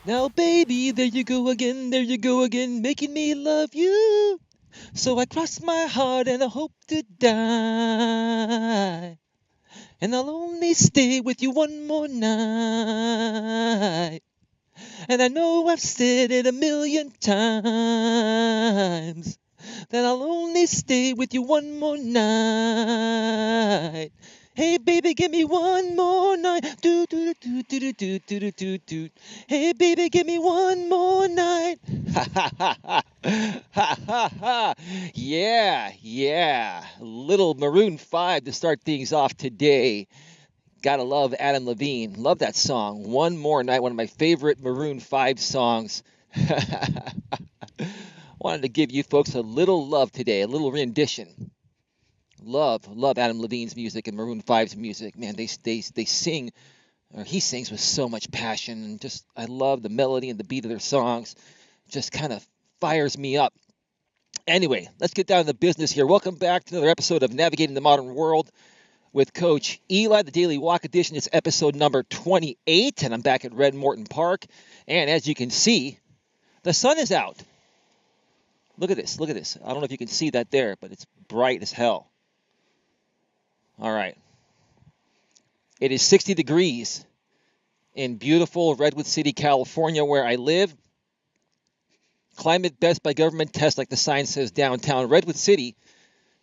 Now, baby, there you go again, making me love you. So I cross my heart and I hope to die. And I'll only stay with you one more night. And I know I've said it a million times that I'll only stay with you one more night. Hey baby, give me one more night. Do do do do do do do do do do. Hey baby, give me one more night. Ha ha ha ha ha ha ha. Yeah, yeah. Little Maroon 5 to start things off today. Gotta love Adam Levine. Love that song. One More Night, one of my favorite Maroon 5 songs. Wanted to give you folks a little love today, a little rendition. Love Adam Levine's music and Maroon 5's music. Man, they sing, or he sings with so much passion, and just I love the melody and the beat of their songs. Just kind of fires me up. Anyway, let's get down to business here. Welcome back to another episode of Navigating the Modern World with Coach Eli, the Daily Walk Edition. It's episode number 28, and I'm back at Red Morton Park. And as you can see, the sun is out. Look at this. Look at this. I don't know if you can see that there, but it's bright as hell. All right. It is 60 degrees in beautiful Redwood City, California, where I live. Climate best by government test, like the sign says downtown. Redwood City,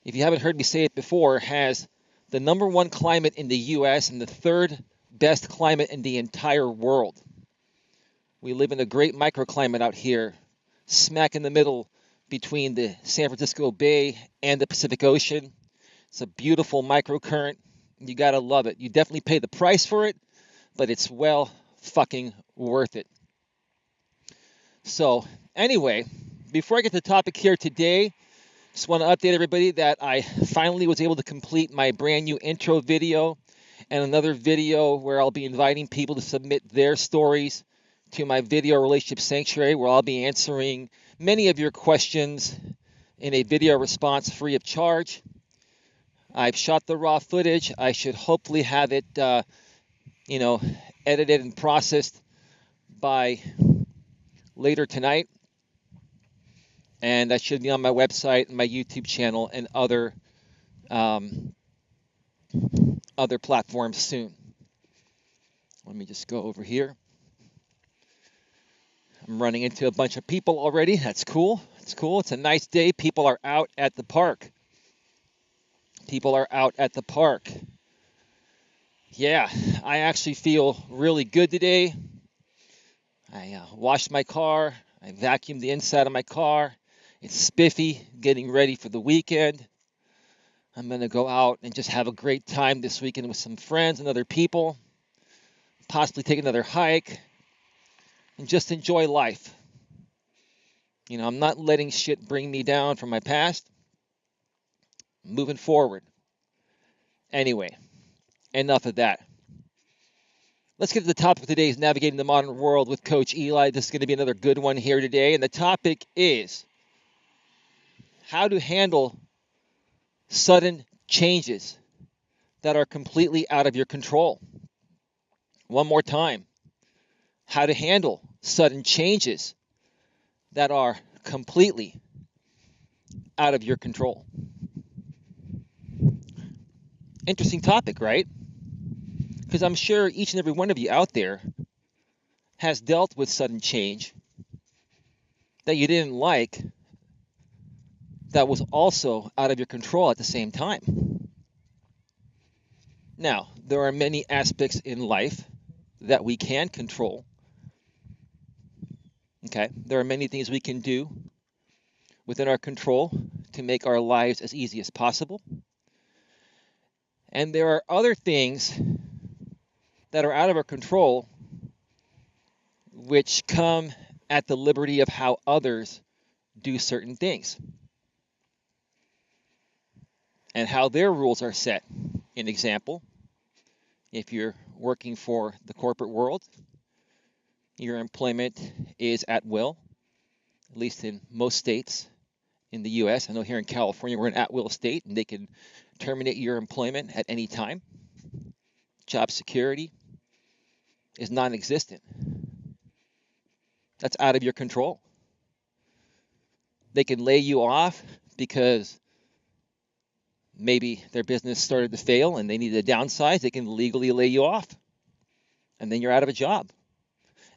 if you haven't heard me say it before, has the number one climate in the U.S. and the third best climate in the entire world. We live in a great microclimate out here, smack in the middle between the San Francisco Bay and the Pacific Ocean. It's a beautiful microcurrent. You gotta love it. You definitely pay the price for it, but it's well fucking worth it. So anyway, before I get to the topic here today, just want to update everybody that I finally was able to complete my brand new intro video and another video where I'll be inviting people to submit their stories to my video relationship sanctuary, where I'll be answering many of your questions in a video response free of charge. I've shot the raw footage. I should hopefully have it, edited and processed by later tonight. And that should be on my website and my YouTube channel and other platforms soon. Let me just go over here. I'm running into a bunch of people already. That's cool. It's cool. It's a nice day. People are out at the park. People are out at the park. Yeah, I actually feel really good today. I washed my car. I vacuumed the inside of my car. It's spiffy, getting ready for the weekend. I'm going to go out and just have a great time this weekend with some friends and other people. Possibly take another hike and just enjoy life. You know, I'm not letting shit bring me down from my past. I'm moving forward. Anyway, enough of that. Let's get to the topic of today's Navigating the Modern World with Coach Eli. This is going to be another good one here today. And the topic is how to handle sudden changes that are completely out of your control. One more time. How to handle sudden changes that are completely out of your control. Interesting topic, right? Because I'm sure each and every one of you out there has dealt with sudden change that you didn't like, that was also out of your control at the same time. Now, there are many aspects in life that we can control. Okay, there are many things we can do within our control to make our lives as easy as possible. And there are other things that are out of our control which come at the liberty of how others do certain things and how their rules are set. An example, if you're working for the corporate world, your employment is at will, at least in most states in the U.S. I know here in California we're an at-will state, and they can terminate your employment at any time. Job security is non-existent. That's out of your control. They can lay you off because maybe their business started to fail and they needed to downsize. They can legally lay you off, and then you're out of a job.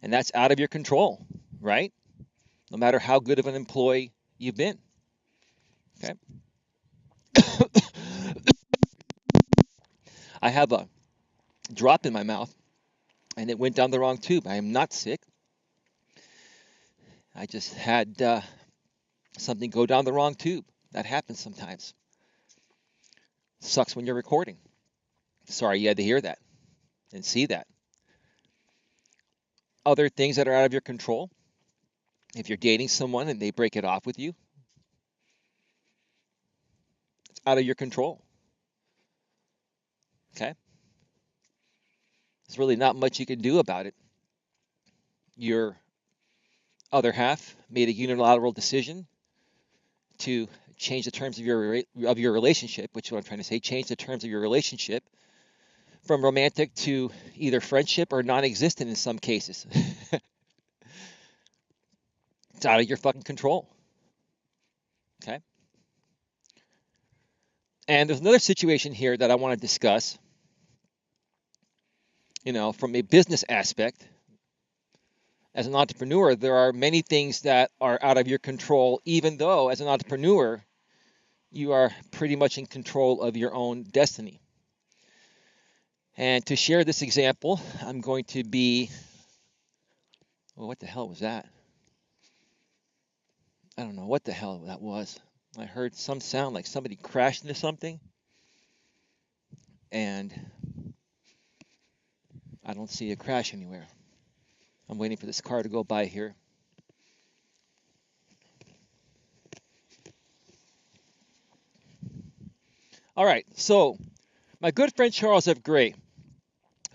And that's out of your control, right? No matter how good of an employee you've been. Okay. I have a drop in my mouth and it went down the wrong tube. I am not sick. I just had something go down the wrong tube. That happens sometimes. Sucks when you're recording. Sorry you had to hear that and see that. Other things that are out of your control. If you're dating someone and they break it off with you, it's out of your control. Okay? There's really not much you can do about it. Your other half made a unilateral decision to change the terms of your relationship, which is what I'm trying to say, change the terms of your relationship from romantic to either friendship or non-existent in some cases. It's out of your fucking control. Okay? And there's another situation here that I want to discuss, from a business aspect. As an entrepreneur, there are many things that are out of your control, even though as an entrepreneur, you are pretty much in control of your own destiny. And to share this example, I'm going to be, well, what the hell was that? I don't know what the hell that was. I heard some sound like somebody crashed into something, and I don't see a crash anywhere. I'm waiting for this car to go by here. All right, so my good friend Charles F. Gray,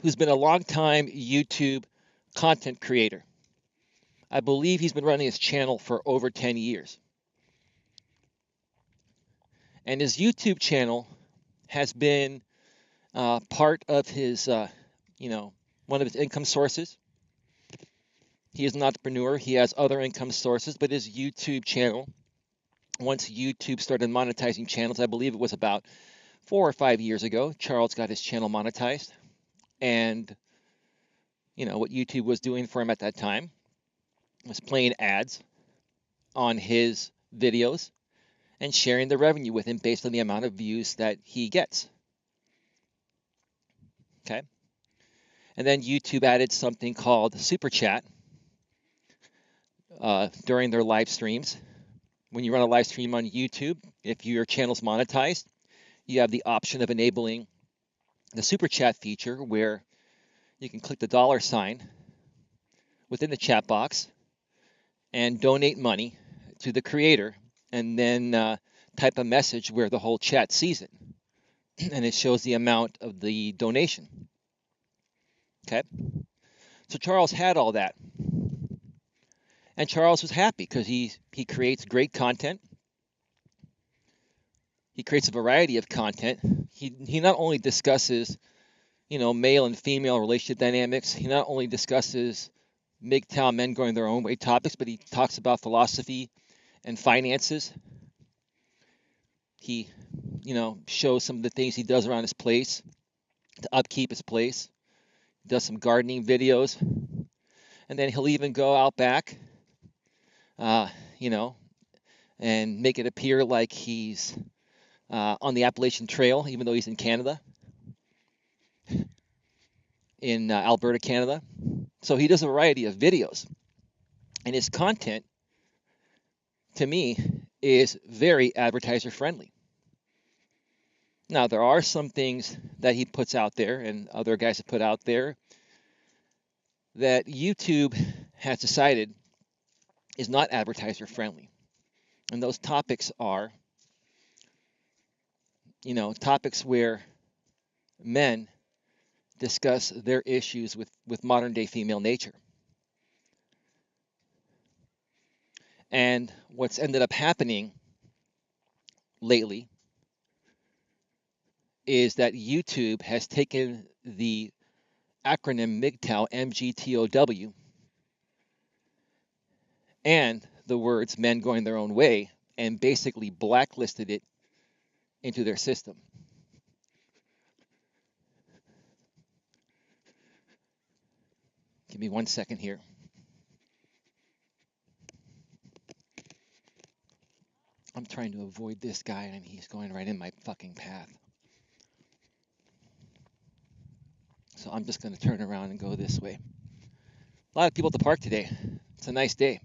who's been a long-time YouTube content creator. I believe he's been running his channel for over 10 years. And his YouTube channel has been part of his, one of his income sources. He is an entrepreneur. He has other income sources, but his YouTube channel, once YouTube started monetizing channels, I believe it was about 4 or 5 years ago, Charles got his channel monetized. And, what YouTube was doing for him at that time was playing ads on his videos and sharing the revenue with him based on the amount of views that he gets. Okay. And then YouTube added something called Super Chat during their live streams. When you run a live stream on YouTube, if your channel's monetized, you have the option of enabling the Super Chat feature where you can click the dollar sign within the chat box and donate money to the creator, and then type a message where the whole chat sees it. And it shows the amount of the donation. Okay? So Charles had all that. And Charles was happy because he creates great content. He creates a variety of content. He not only discusses, male and female relationship dynamics. He not only discusses MGTOW men going their own way topics, but he talks about philosophy and finances. He, shows some of the things he does around his place to upkeep his place. He does some gardening videos. And then he'll even go out back, and make it appear like he's on the Appalachian Trail, even though he's in Canada, in Alberta, Canada. So he does a variety of videos. And his content, to me, is very advertiser friendly. Now, there are some things that he puts out there and other guys have put out there that YouTube has decided is not advertiser friendly. And those topics are, topics where men discuss their issues with modern day female nature. And what's ended up happening lately is that YouTube has taken the acronym MGTOW, MGTOW, and the words men going their own way and basically blacklisted it into their system. Give me 1 second here. I'm trying to avoid this guy, and he's going right in my fucking path. So I'm just going to turn around and go this way. A lot of people at the park today. It's a nice day.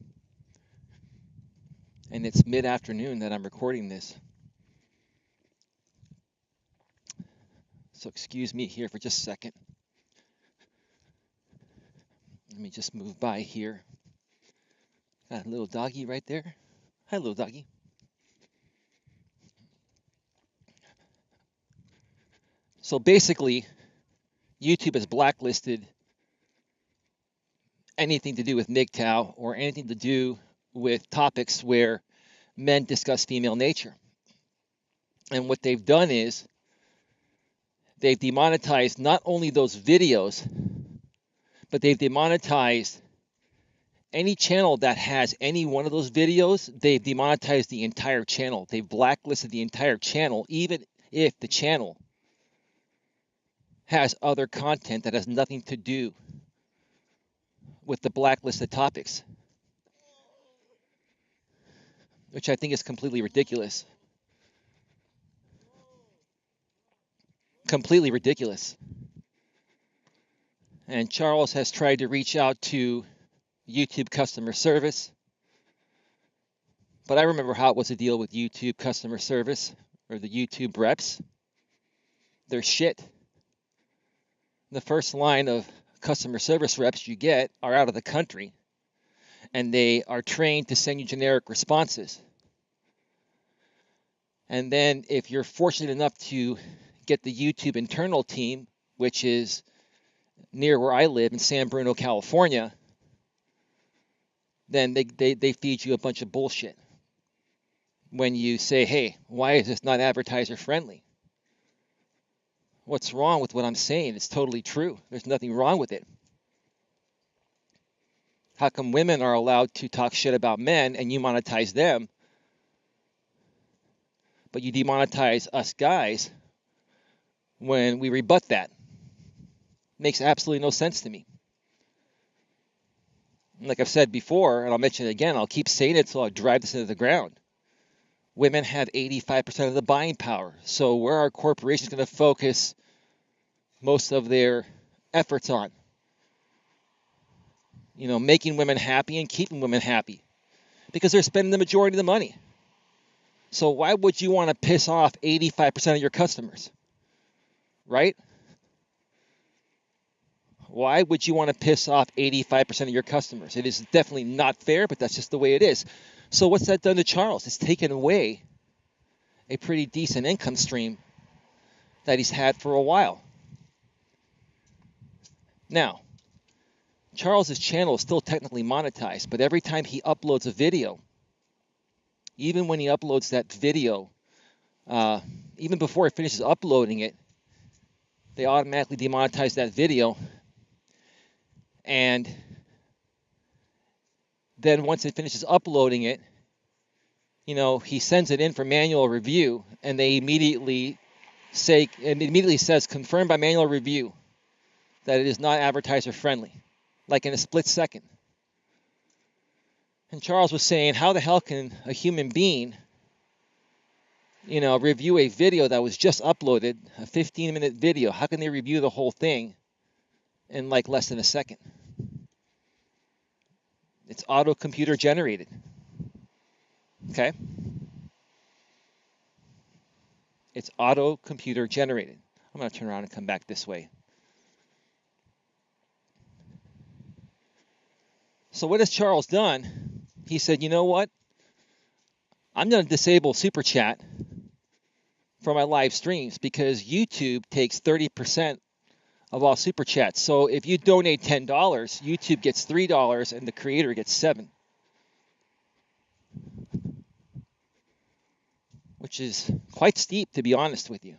And it's mid-afternoon that I'm recording this. So excuse me here for just a second. Let me just move by here. Got a little doggy right there. Hi, little doggy. So basically, YouTube has blacklisted anything to do with MGTOW or anything to do with topics where men discuss female nature. And what they've done is they've demonetized not only those videos, but they've demonetized any channel that has any one of those videos. They've demonetized the entire channel. They've blacklisted the entire channel, even if the channel has other content that has nothing to do with the blacklisted topics, which I think is completely ridiculous. Completely ridiculous. And Charles has tried to reach out to YouTube customer service. But I remember how it was to deal with YouTube customer service or the YouTube reps. They're shit. The first line of customer service reps you get are out of the country, and they are trained to send you generic responses. And then if you're fortunate enough to get the YouTube internal team, which is near where I live in San Bruno, California, then they feed you a bunch of bullshit. When you say, hey, why is this not advertiser friendly? What's wrong with what I'm saying? It's totally true. There's nothing wrong with it. How come women are allowed to talk shit about men and you monetize them, but you demonetize us guys when we rebut that? Makes absolutely no sense to me. Like I've said before, and I'll mention it again, I'll keep saying it until I drive this into the ground. Women have 85% of the buying power. So where are corporations going to focus most of their efforts on? You know, making women happy and keeping women happy, because they're spending the majority of the money. So why would you want to piss off 85% of your customers? Right? Why would you want to piss off 85% of your customers? It is definitely not fair, but that's just the way it is. So what's that done to Charles? It's taken away a pretty decent income stream that he's had for a while. Now, Charles's channel is still technically monetized, but every time he uploads a video, even when he uploads that video, even before he finishes uploading it, they automatically demonetize that video. And then once it finishes uploading it, you know, he sends it in for manual review, and they immediately say, and it immediately says confirmed by manual review that it is not advertiser friendly, like in a split second. And Charles was saying, how the hell can a human being, you know, review a video that was just uploaded, a 15-minute video? How can they review the whole thing in like less than a second? It's auto computer generated. Okay? It's auto computer generated. I'm going to turn around and come back this way. So what has Charles done? He said, you know what? I'm going to disable Super Chat for my live streams because YouTube takes 30% of all Super Chats. So if you donate $10, YouTube gets $3 and the creator gets $7. Which is quite steep, to be honest with you.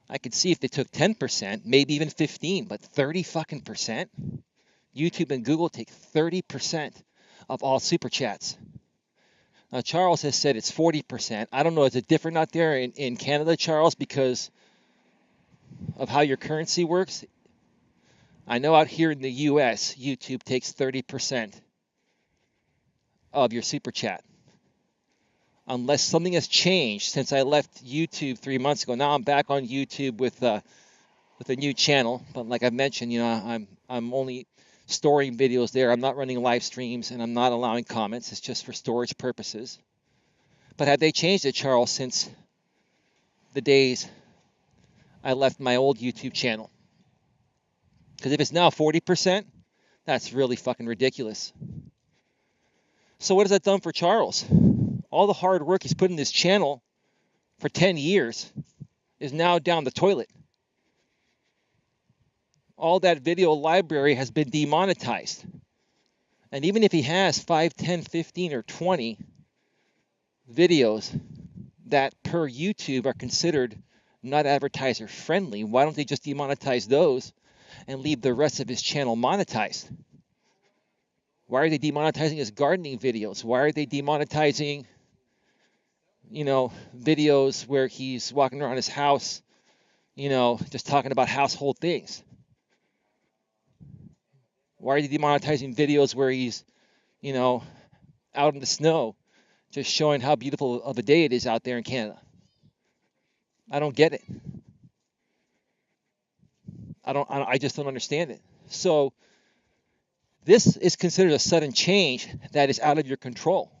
I could see if they took 10%, maybe even 15, but 30 fucking percent? YouTube and Google take 30% of all super chats. Now, Charles has said it's 40%. I don't know, is it different out there in Canada, Charles, because of how your currency works? I know out here in the U.S., YouTube takes 30% of your super chat. Unless something has changed since I left YouTube 3 months ago. Now I'm back on YouTube with a new channel. But like I mentioned, I'm only storing videos there. I'm not running live streams, and I'm not allowing comments. It's just for storage purposes. But have they changed it, Charles, since the days I left my old YouTube channel? Because if it's now 40%, that's really fucking ridiculous. So what has that done for Charles? All the hard work he's put in this channel for 10 years is now down the toilet. All that video library has been demonetized. And even if he has 5, 10, 15, or 20 videos that per YouTube are considered not advertiser friendly, why don't they just demonetize those and leave the rest of his channel monetized? Why are they demonetizing his gardening videos? Why are they demonetizing, videos where he's walking around his house, just talking about household things? Why are they demonetizing videos where he's, out in the snow, just showing how beautiful of a day it is out there in Canada? I don't get it. I just don't understand it. So this is considered a sudden change that is out of your control.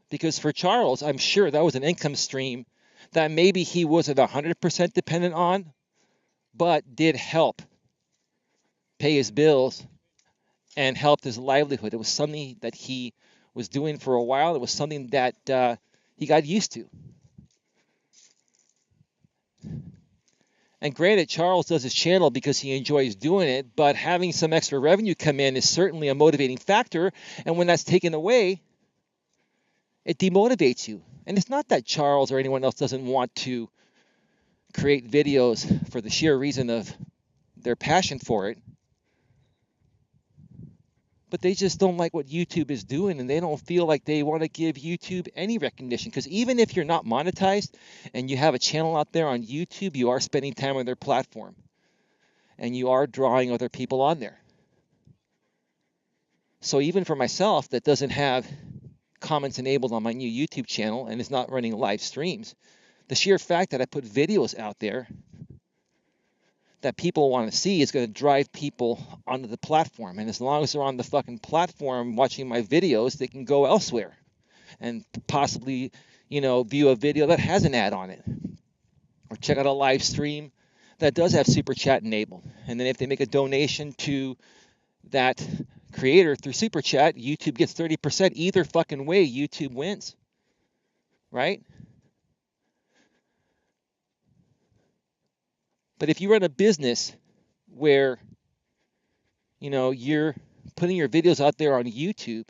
Because for Charles, I'm sure that was an income stream that maybe he wasn't 100% dependent on, but did help pay his bills and helped his livelihood. It was something that he was doing for a while. It was something that he got used to. And granted, Charles does his channel because he enjoys doing it, but having some extra revenue come in is certainly a motivating factor. And when that's taken away, it demotivates you. And it's not that Charles or anyone else doesn't want to create videos for the sheer reason of their passion for it, but they just don't like what YouTube is doing, and they don't feel like they want to give YouTube any recognition. Because even if you're not monetized and you have a channel out there on YouTube, you are spending time on their platform, and you are drawing other people on there. So even for myself that doesn't have comments enabled on my new YouTube channel and is not running live streams, the sheer fact that I put videos out there that people want to see is going to drive people onto the platform. And as long as they're on the fucking platform watching my videos, they can go elsewhere and possibly, view a video that has an ad on it, or check out a live stream that does have super chat enabled. And then if they make a donation to that creator through super chat, YouTube gets 30%. Either fucking way, YouTube wins, right? But if you run a business where, you're putting your videos out there on YouTube,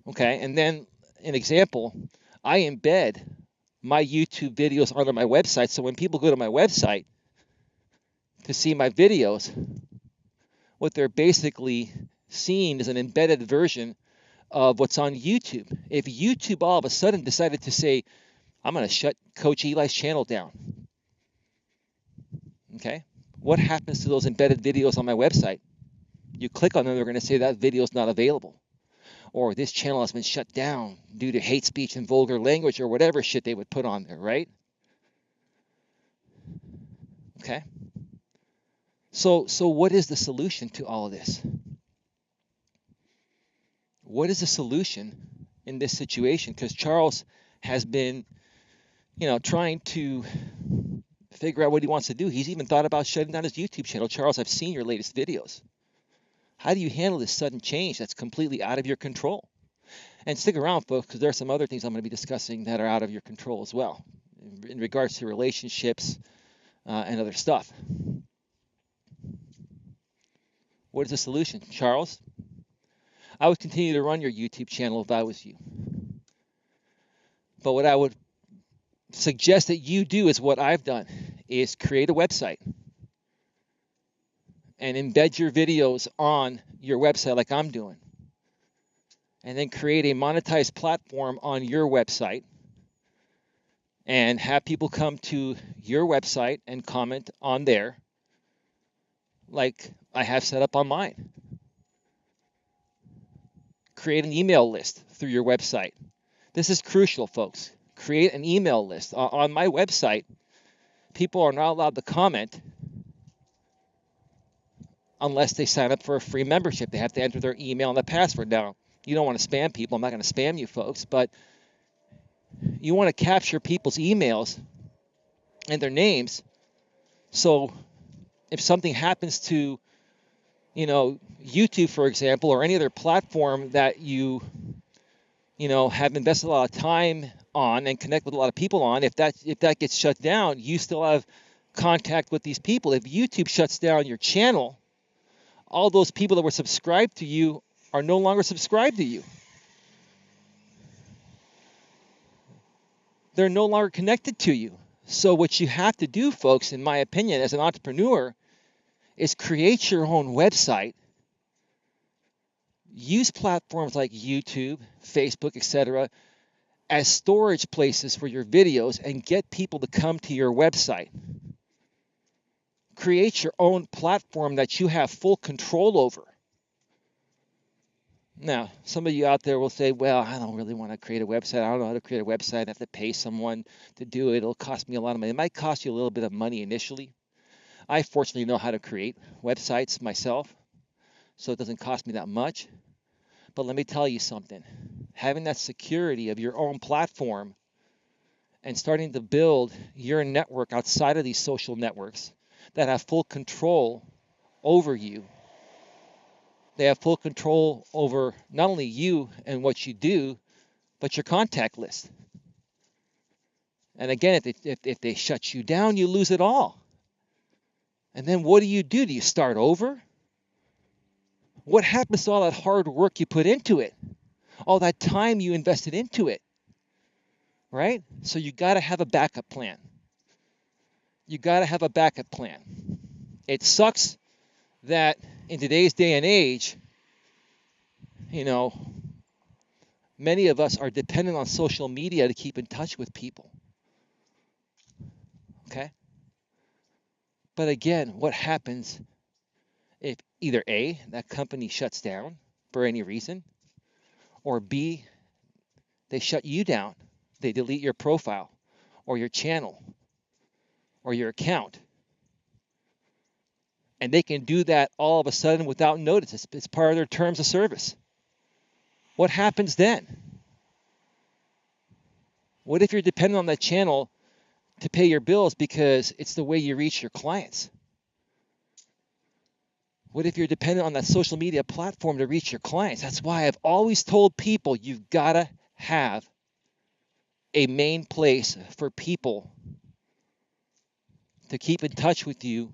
okay, and then an example, I embed my YouTube videos onto my website. So when people go to my website to see my videos, what they're basically seeing is an embedded version of what's on YouTube. If YouTube all of a sudden decided to say, I'm going to shut Coach Eli's channel down, okay, what happens to those embedded videos on my website? You click on them, they're going to say that video is not available, or this channel has been shut down due to hate speech and vulgar language, or whatever shit they would put on there, right? Okay. So what is the solution to all of this? What is the solution in this situation? Because Charles has been, trying to figure out what he wants to do. He's even thought about shutting down his YouTube channel. Charles, I've seen your latest videos. How do you handle this sudden change that's completely out of your control? And stick around, folks, because there are some other things I'm going to be discussing that are out of your control as well, in regards to relationships and other stuff. What is the solution? Charles, I would continue to run your YouTube channel if I was you. But what I would suggest that you do is what I've done, is create a website and embed your videos on your website like I'm doing, and then create a monetized platform on your website and have people come to your website and comment on there like I have set up on mine. Create an email list through your website. This is crucial, folks. Create an email list. On my website, people are not allowed to comment unless they sign up for a free membership. They have to enter their email and the password. Now, you don't want to spam people. I'm not going to spam you folks, but you want to capture people's emails and their names. So if something happens to, YouTube, for example, or any other platform that you have invested a lot of time on and connect with a lot of people on, if that gets shut down, you still have contact with these people. If YouTube shuts down your channel, all those people that were subscribed to you are no longer subscribed to you. They're no longer connected to you. So what you have to do, folks, in my opinion, as an entrepreneur, is create your own website. Use platforms like YouTube, Facebook, etc. as storage places for your videos and get people to come to your website. Create your own platform that you have full control over. Now, some of you out there will say, well, I don't really want to create a website. I don't know how to create a website. I have to pay someone to do it. It'll cost me a lot of money. It might cost you a little bit of money initially. I fortunately know how to create websites myself, so it doesn't cost me that much. But let me tell you something. Having that security of your own platform and starting to build your network outside of these social networks that have full control over you. They have full control over not only you and what you do, but your contact list. And again, if they shut you down, you lose it all. And then what do? Do you start over? What happens to all that hard work you put into it? All that time you invested into it, right? So you got to have a backup plan. You got to have a backup plan. It sucks that in today's day and age, many of us are dependent on social media to keep in touch with people. Okay? But again, what happens if either A, that company shuts down for any reason, or B, they shut you down. They delete your profile or your channel or your account. And they can do that all of a sudden without notice. It's part of their terms of service. What happens then? What if you're dependent on that channel to pay your bills because it's the way you reach your clients? What if you're dependent on that social media platform to reach your clients? That's why I've always told people you've got to have a main place for people to keep in touch with you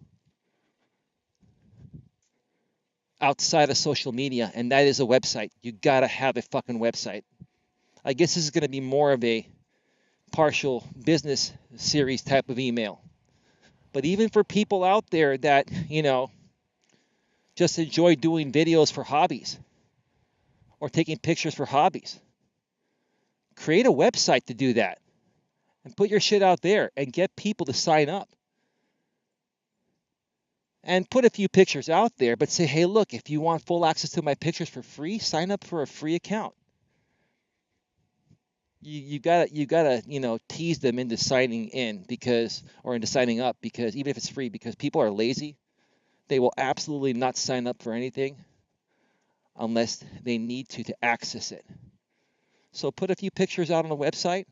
outside of social media, and that is a website. You got to have a fucking website. I guess this is going to be more of a partial business series type of email. But even for people out there that, just enjoy doing videos for hobbies or taking pictures for hobbies, create a website to do that and put your shit out there and get people to sign up. And put a few pictures out there, but say, hey, look, if you want full access to my pictures for free, sign up for a free account. You gotta tease them into signing in into signing up, because even if it's free, because people are lazy, they will absolutely not sign up for anything unless they need to access it. So put a few pictures out on the website,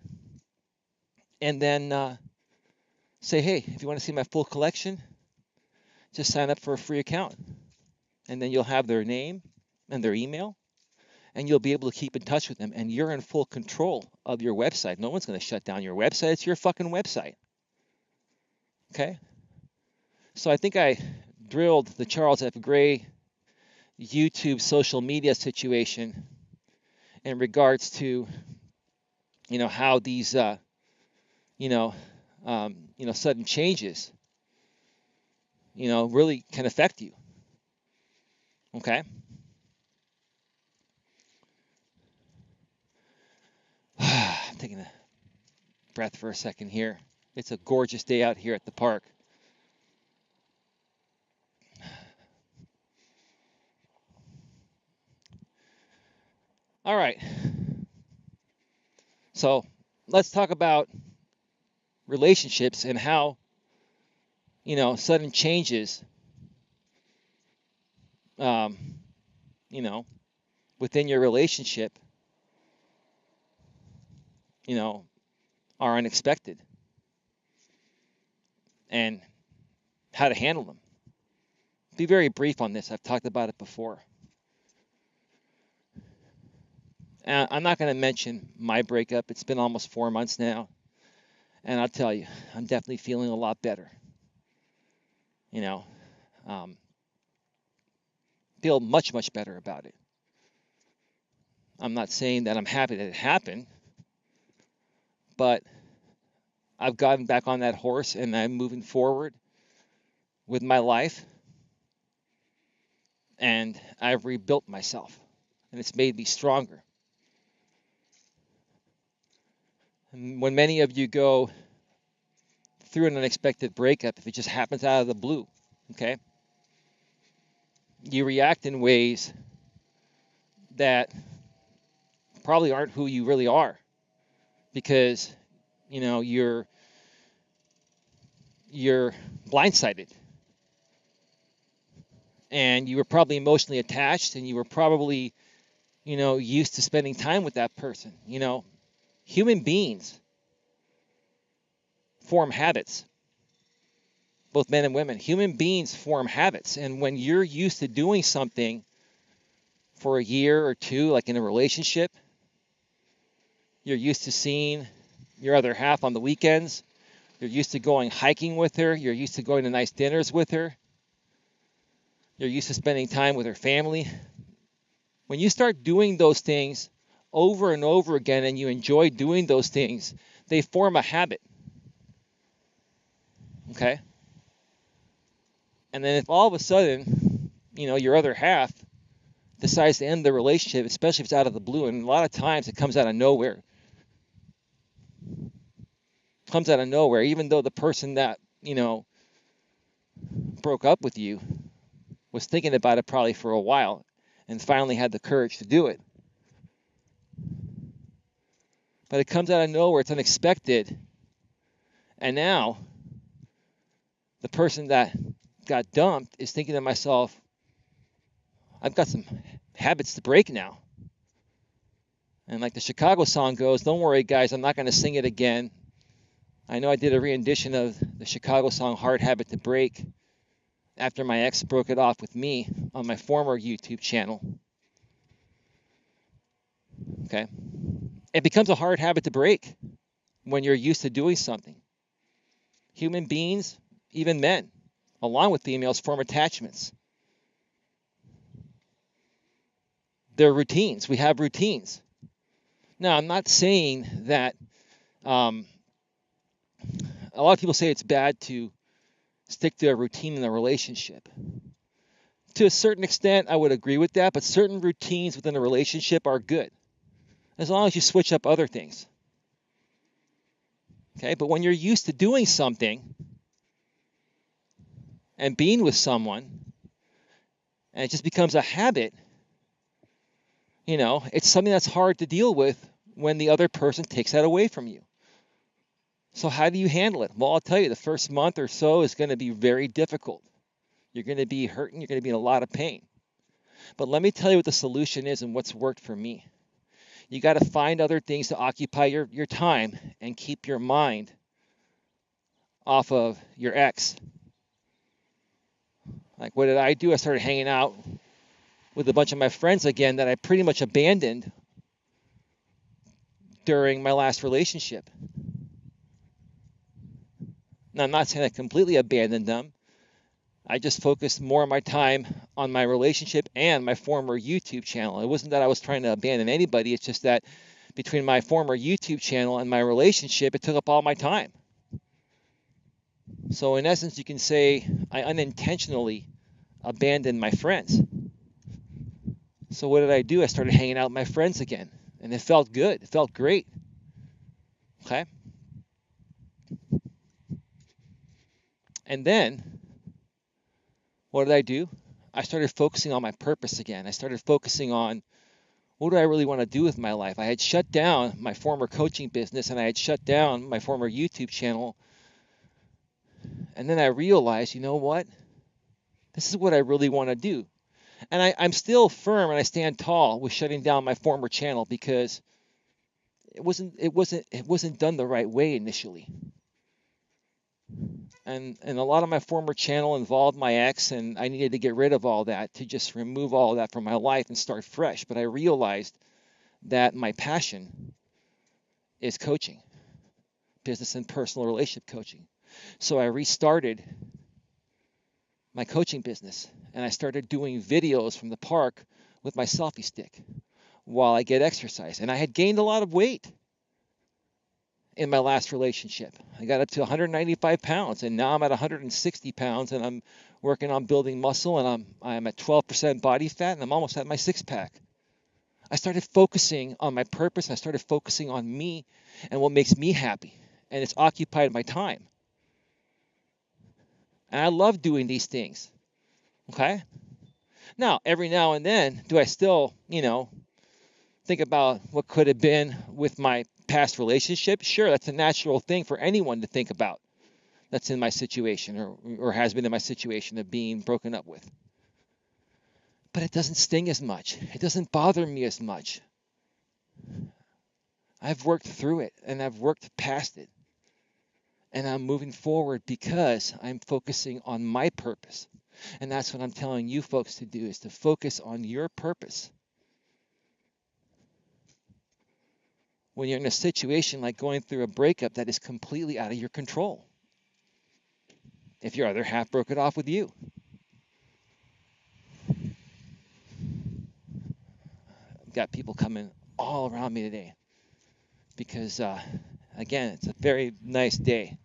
and then say, hey, if you want to see my full collection, just sign up for a free account. And then you'll have their name and their email, and you'll be able to keep in touch with them, and you're in full control of your website. No one's going to shut down your website. It's your fucking website. Okay? So I think I drilled the Charles F. Gray YouTube social media situation in regards to, how these, sudden changes, really can affect you. Okay? I'm taking a breath for a second here. It's a gorgeous day out here at the park. All right. So let's talk about relationships and how, sudden changes, um, you know, within your relationship, you know, are unexpected and how to handle them. Be very brief on this. I've talked about it before. I'm not going to mention my breakup. It's been almost 4 months now. And I'll tell you, I'm definitely feeling a lot better. You know, um, feel much, much better about it. I'm not saying that I'm happy that it happened, but I've gotten back on that horse and I'm moving forward with my life. And I've rebuilt myself. And it's made me stronger. And when many of you go through an unexpected breakup, if it just happens out of the blue, okay, you react in ways that probably aren't who you really are, because you're blindsided, and you were probably emotionally attached, and you were probably used to spending time with that person. Human beings form habits, both men and women. Human beings form habits, and when you're used to doing something for a year or two, like in a relationship, you're used to seeing your other half on the weekends. You're used to going hiking with her. You're used to going to nice dinners with her. You're used to spending time with her family. When you start doing those things over and over again and you enjoy doing those things, they form a habit. Okay? And then if all of a sudden, your other half decides to end the relationship, especially if it's out of the blue, and a lot of times it comes out of nowhere. Even though the person that, broke up with you was thinking about it probably for a while and finally had the courage to do it. But it comes out of nowhere, it's unexpected. And now the person that got dumped is thinking to myself, I've got some habits to break now. And like the Chicago song goes, don't worry guys, I'm not going to sing it again. I know I did a rendition of the Chicago song Hard Habit to Break after my ex broke it off with me on my former YouTube channel. Okay? It becomes a hard habit to break when you're used to doing something. Human beings, even men, along with females, form attachments. They're routines. We have routines. Now, I'm not saying that a lot of people say it's bad to stick to a routine in a relationship. To a certain extent, I would agree with that, but certain routines within a relationship are good, as long as you switch up other things. Okay, but when you're used to doing something and being with someone, and it just becomes a habit, it's something that's hard to deal with when the other person takes that away from you. So how do you handle it? Well, I'll tell you, the first month or so is going to be very difficult. You're going to be hurting. You're going to be in a lot of pain. But let me tell you what the solution is and what's worked for me. You got to find other things to occupy your time and keep your mind off of your ex. Like, what did I do? I started hanging out with a bunch of my friends again that I pretty much abandoned during my last relationship. Now, I'm not saying I completely abandoned them. I just focused more of my time on my relationship and my former YouTube channel. It wasn't that I was trying to abandon anybody. It's just that between my former YouTube channel and my relationship, it took up all my time. So in essence, you can say I unintentionally abandoned my friends. So what did I do? I started hanging out with my friends again, and it felt good. It felt great. Okay? And then what did I do? I started focusing on my purpose again. I started focusing on what do I really want to do with my life? I had shut down my former coaching business and I had shut down my former YouTube channel. And then I realized, you know what? This is what I really want to do. And I'm still firm and I stand tall with shutting down my former channel because it wasn't done the right way initially. And a lot of my former channel involved my ex, and I needed to get rid of all that to just remove all of that from my life and start fresh. But I realized that my passion is coaching, business and personal relationship coaching. So I restarted my coaching business and I started doing videos from the park with my selfie stick while I get exercise. And I had gained a lot of weight in my last relationship. I got up to 195 pounds and now I'm at 160 pounds and I'm working on building muscle and I'm at 12% body fat and I'm almost at my six pack. I started focusing on my purpose and I started focusing on me and what makes me happy. And it's occupied my time. And I love doing these things. Okay? Now, every now and then, do I still, think about what could have been with my past relationship? Sure, that's a natural thing for anyone to think about that's in my situation or has been in my situation of being broken up with. But it doesn't sting as much. It doesn't bother me as much. I've worked through it and I've worked past it. And I'm moving forward because I'm focusing on my purpose. And that's what I'm telling you folks to do, is to focus on your purpose. When you're in a situation like going through a breakup that is completely out of your control. If your other half broke it off with you. I've got people coming all around me today because, again, it's a very nice day.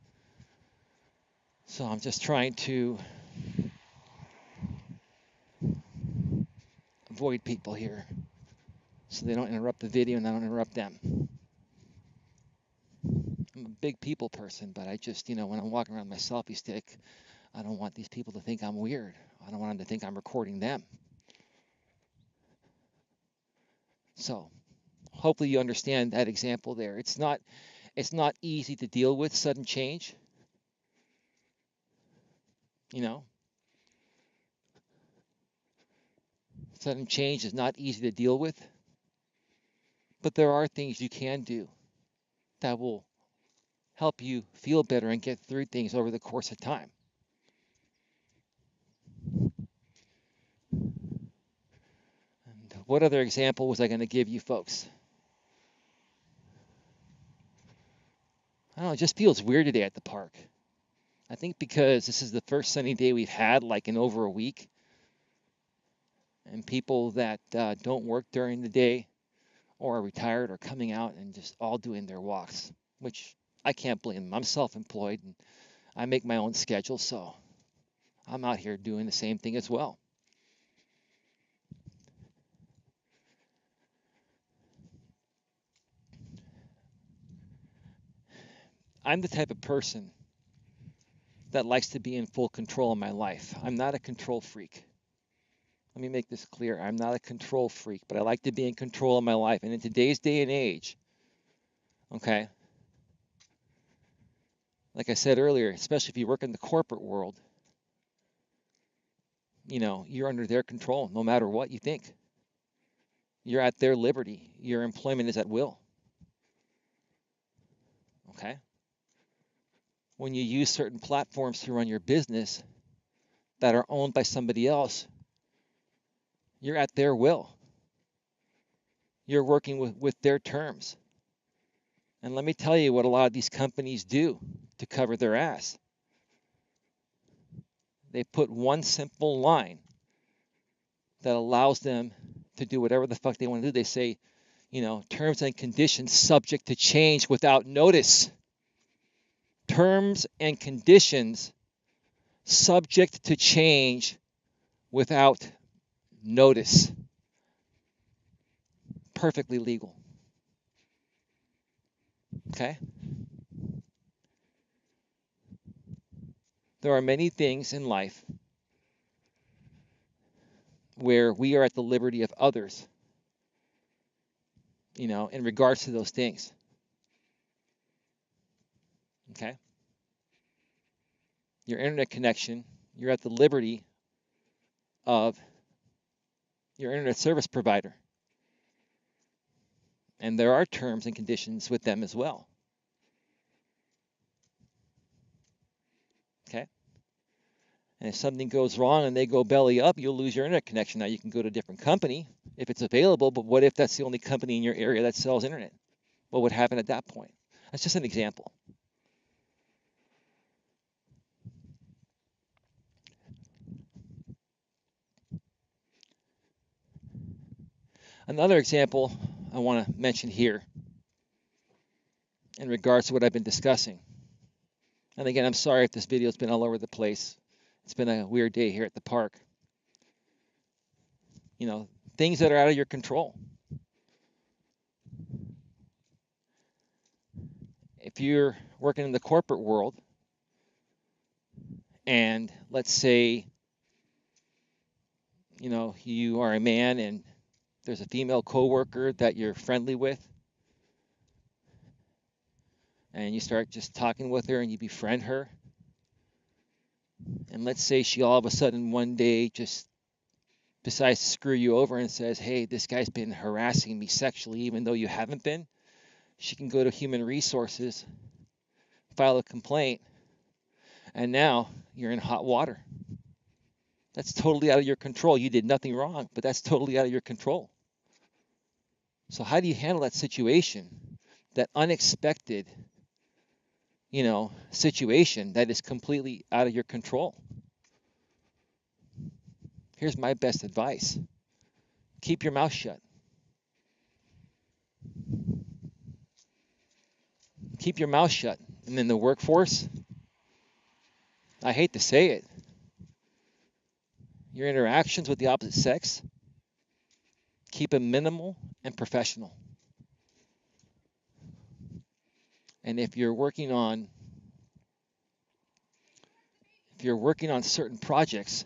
So I'm just trying to avoid people here so they don't interrupt the video and I don't interrupt them. I'm a big people person, but I just, when I'm walking around my selfie stick, I don't want these people to think I'm weird. I don't want them to think I'm recording them. So hopefully you understand that example there. It's not easy to deal with sudden change. Sudden change is not easy to deal with. But there are things you can do that will help you feel better and get through things over the course of time. And what other example was I going to give you folks? I don't know, it just feels weird today at the park. I think because this is the first sunny day we've had like in over a week. And people that don't work during the day or are retired are coming out and just all doing their walks, which I can't blame them. I'm self-employed and I make my own schedule, so I'm out here doing the same thing as well. I'm the type of person that likes to be in full control of my life. I'm not a control freak. Let me make this clear. I'm not a control freak, but I like to be in control of my life. And in today's day and age, okay, like I said earlier, especially if you work in the corporate world, you're under their control no matter what you think. You're at their liberty. Your employment is at will. Okay? When you use certain platforms to run your business that are owned by somebody else, you're at their will. You're working with their terms. And let me tell you what a lot of these companies do to cover their ass. They put one simple line that allows them to do whatever the fuck they want to do. They say, terms and conditions subject to change without notice. Terms and conditions subject to change without notice. perfectly legal. Okay? There are many things in life where we are at the liberty of others, in regards to those things. Okay? Your internet connection, you're at the liberty of your internet service provider. And there are terms and conditions with them as well. Okay? And if something goes wrong and they go belly up, you'll lose your internet connection. Now you can go to a different company if it's available, but what if that's the only company in your area that sells internet? What would happen at that point? That's just an example. Another example I want to mention here in regards to what I've been discussing. And again, I'm sorry if this video's been all over the place. It's been a weird day here at the park. Things that are out of your control. If you're working in the corporate world and let's say, you are a man and there's a female coworker that you're friendly with, and you start just talking with her and you befriend her, and let's say she all of a sudden one day just decides to screw you over and says, hey, this guy's been harassing me sexually even though you haven't been, she can go to human resources, file a complaint, and now you're in hot water. That's totally out of your control. You did nothing wrong, but that's totally out of your control. So how do you handle that situation, that unexpected, situation that is completely out of your control? Here's my best advice. Keep your mouth shut. Keep your mouth shut. And in the workforce, I hate to say it, your interactions with the opposite sex, keep them minimal and professional. And if you're working on certain projects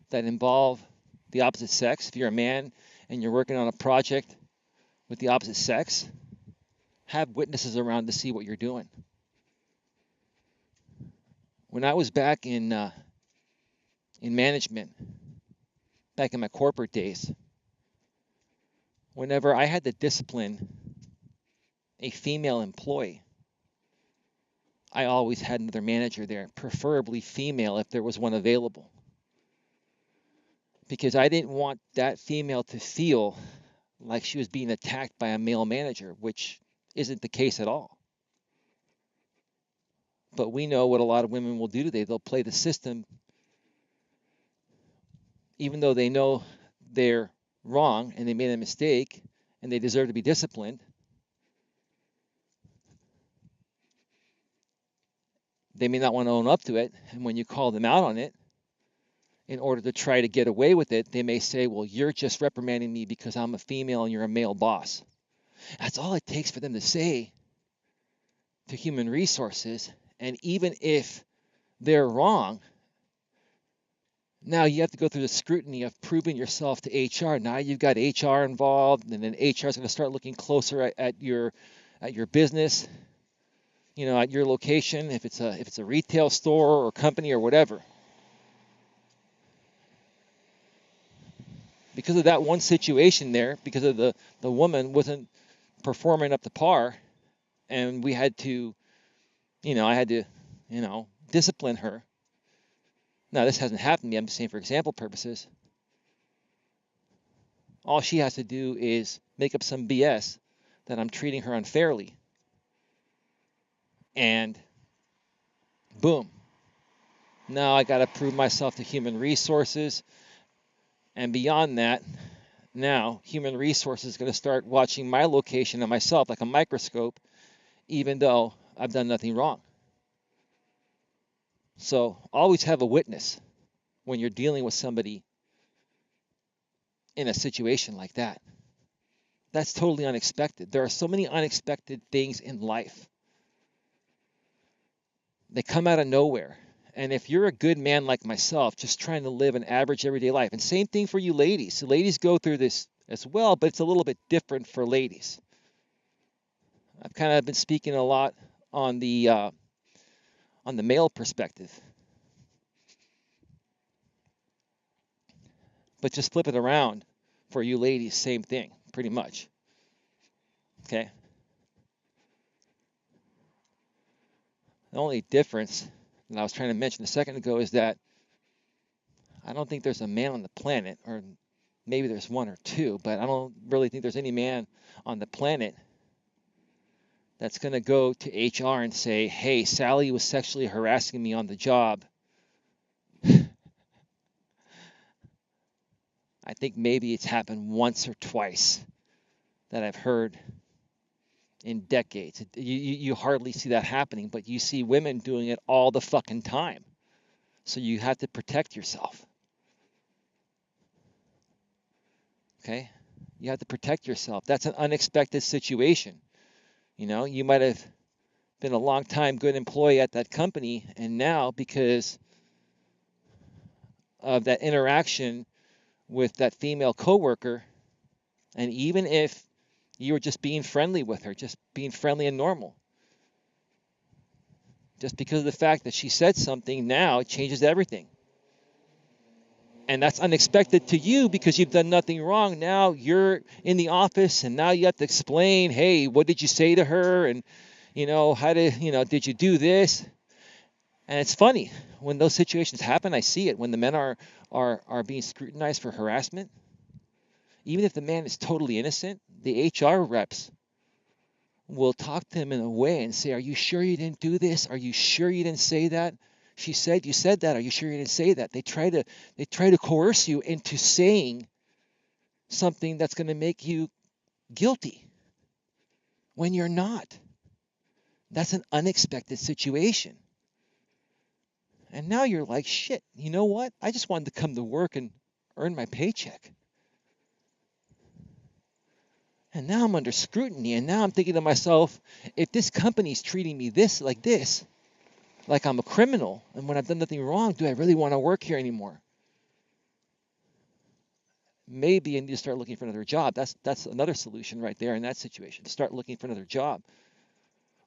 that involve the opposite sex, if you're a man and you're working on a project with the opposite sex, have witnesses around to see what you're doing. When I was back in management, back in my corporate days, whenever I had to discipline a female employee, I always had another manager there, preferably female if there was one available. Because I didn't want that female to feel like she was being attacked by a male manager, which isn't the case at all. But we know what a lot of women will do today. They'll play the system even though they know they're wrong and they made a mistake and they deserve to be disciplined. They may not want to own up to it, and when you call them out on it, in order to try to get away with it, they may say, well, you're just reprimanding me because I'm a female and you're a male boss. That's all it takes for them to say to human resources. And even if they're wrong, now you have to go through the scrutiny of proving yourself to HR. Now you've got HR involved, and then HR is going to start looking closer at your business, at your location, if it's a retail store or company or whatever. Because of that one situation there, because of the woman wasn't performing up to par, and we had to, I had to, discipline her. Now, this hasn't happened to me. I'm just saying for example purposes. All she has to do is make up some BS that I'm treating her unfairly. And boom. Now I got to prove myself to human resources. And beyond that, now human resources is going to start watching my location and myself like a microscope, even though I've done nothing wrong. So always have a witness when you're dealing with somebody in a situation like that. That's totally unexpected. There are so many unexpected things in life. They come out of nowhere. And if you're a good man like myself, just trying to live an average everyday life, and same thing for you ladies. So ladies go through this as well, but it's a little bit different for ladies. I've kind of been speaking a lot on the male perspective, but just flip it around for you ladies, same thing, pretty much. Okay. The only difference that I was trying to mention a second ago is that I don't think there's a man on the planet, or maybe there's one or two, but I don't really think there's any man on the planet that's going to go to HR and say, hey, Sally was sexually harassing me on the job. I think maybe it's happened once or twice that I've heard in decades. You hardly see that happening, but you see women doing it all the fucking time. So you have to protect yourself. Okay? You have to protect yourself. That's an unexpected situation. You know, you might have been a long time good employee at that company, and now because of that interaction with that female coworker, and even if you were just being friendly with her, just being friendly and normal, just because of the fact that she said something, now it changes everything. And that's unexpected to you because you've done nothing wrong. Now you're in the office and now you have to explain, hey, what did you say to her? And, did you do this? And it's funny when those situations happen. I see it when the men are being scrutinized for harassment. Even if the man is totally innocent, the HR reps will talk to him in a way and say, are you sure you didn't do this? Are you sure you didn't say that? She said you said that. Are you sure you didn't say that? They try to coerce you into saying something that's going to make you guilty when you're not. That's an unexpected situation. And now you're like, shit, you know what? I just wanted to come to work and earn my paycheck. And now I'm under scrutiny. And now I'm thinking to myself, if this company's treating me like I'm a criminal, and when I've done nothing wrong, do I really want to work here anymore? Maybe I need to start looking for another job. That's another solution right there in that situation. Start looking for another job.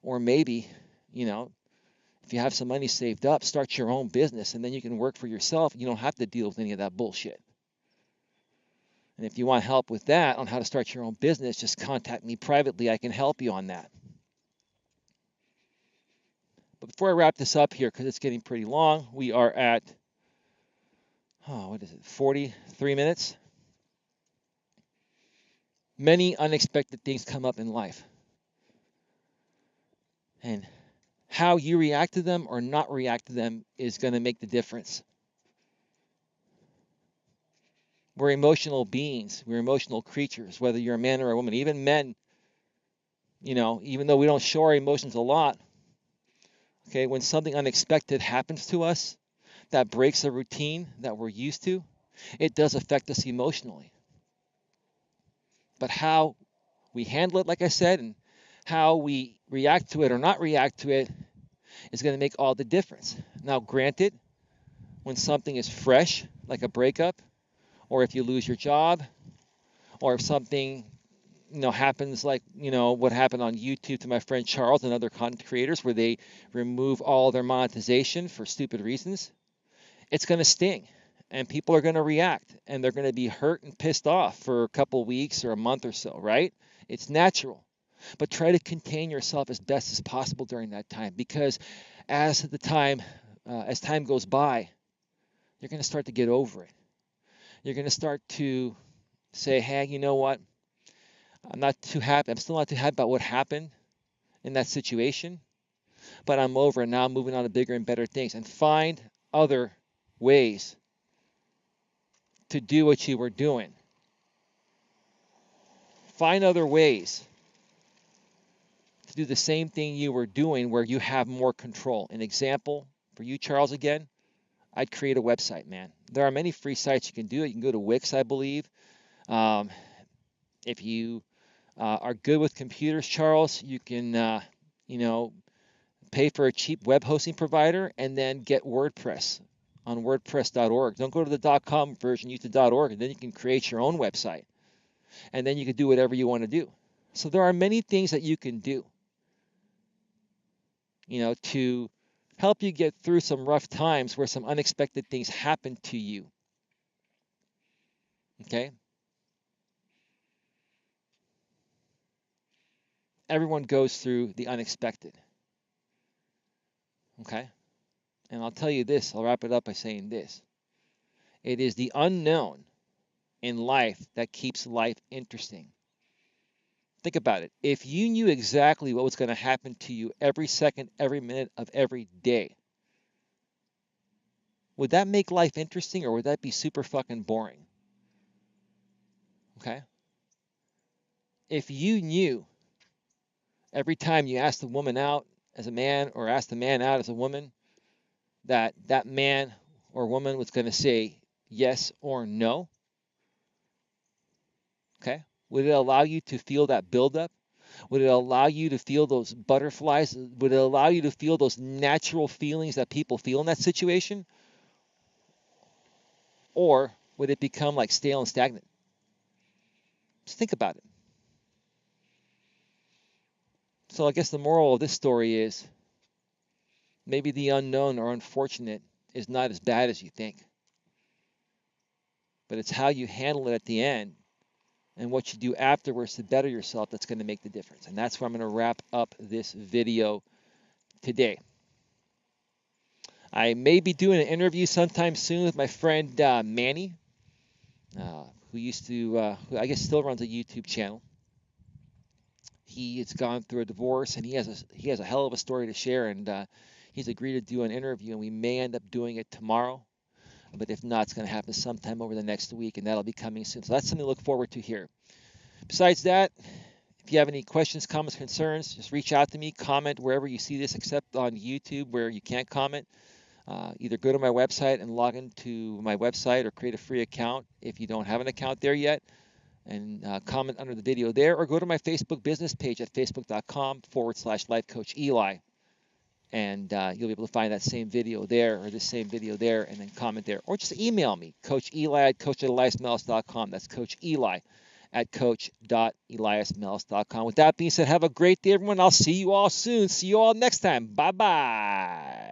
Or maybe, if you have some money saved up, start your own business, and then you can work for yourself. You don't have to deal with any of that bullshit. And if you want help with that, on how to start your own business, just contact me privately. I can help you on that. But before I wrap this up here, because it's getting pretty long, we are at, 43 minutes? Many unexpected things come up in life. And how you react to them or not react to them is going to make the difference. We're emotional beings. We're emotional creatures, whether you're a man or a woman. Even men, even though we don't show our emotions a lot, okay, when something unexpected happens to us that breaks a routine that we're used to, it does affect us emotionally. But how we handle it, like I said, and how we react to it or not react to it is going to make all the difference. Now, granted, when something is fresh, like a breakup, or if you lose your job, or if something happens like what happened on YouTube to my friend Charles and other content creators, where they remove all their monetization for stupid reasons, it's going to sting, and people are going to react, and they're going to be hurt and pissed off for a couple weeks or a month or so, right? It's natural. But try to contain yourself as best as possible during that time, because as time goes by, you're going to start to get over it. You're going to start to say, hey, you know what? I'm not too happy. I'm still not too happy about what happened in that situation, but I'm over, and now I'm moving on to bigger and better things, and find other ways to do what you were doing. Find other ways to do the same thing you were doing where you have more control. An example for you, Charles, again, I'd create a website, man. There are many free sites you can do it. You can go to Wix, I believe. Um, if you are good with computers, Charles, you can, you know, pay for a cheap web hosting provider and then get WordPress on WordPress.org. Don't go to the .com version, use the .org, and then you can create your own website. And then you can do whatever you want to do. So there are many things that you can do, to help you get through some rough times where some unexpected things happen to you. Okay? Everyone goes through the unexpected. Okay? And I'll tell you this, I'll wrap it up by saying this. It is the unknown in life that keeps life interesting. Think about it. If you knew exactly what was going to happen to you every second, every minute of every day, would that make life interesting or would that be super fucking boring? Okay? If you knew every time you asked a woman out as a man or asked a man out as a woman that that man or woman was going to say yes or no, okay? Would it allow you to feel that buildup? Would it allow you to feel those butterflies? Would it allow you to feel those natural feelings that people feel in that situation? Or would it become like stale and stagnant? Just think about it. So I guess the moral of this story is maybe the unknown or unfortunate is not as bad as you think. But it's how you handle it at the end and what you do afterwards to better yourself that's going to make the difference. And that's where I'm going to wrap up this video today. I may be doing an interview sometime soon with my friend Manny, who I guess still runs a YouTube channel. He has gone through a divorce and he has a hell of a story to share, and he's agreed to do an interview, and we may end up doing it tomorrow. But if not, it's going to happen sometime over the next week, and that'll be coming soon. So that's something to look forward to here. Besides that, if you have any questions, comments, concerns, just reach out to me. Comment wherever you see this, except on YouTube where you can't comment. Either go to my website and log into my website or create a free account if you don't have an account there yet, and comment under the video there, or go to my Facebook business page at facebook.com/lifecoacheli. And you'll be able to find that same video there or this same video there and then comment there. Or just email me, Coach Eli at coach@eliasmelas.com. That's Coach Eli at coach.eliasmelas.com. With that being said, have a great day, everyone. I'll see you all soon. See you all next time. Bye-bye.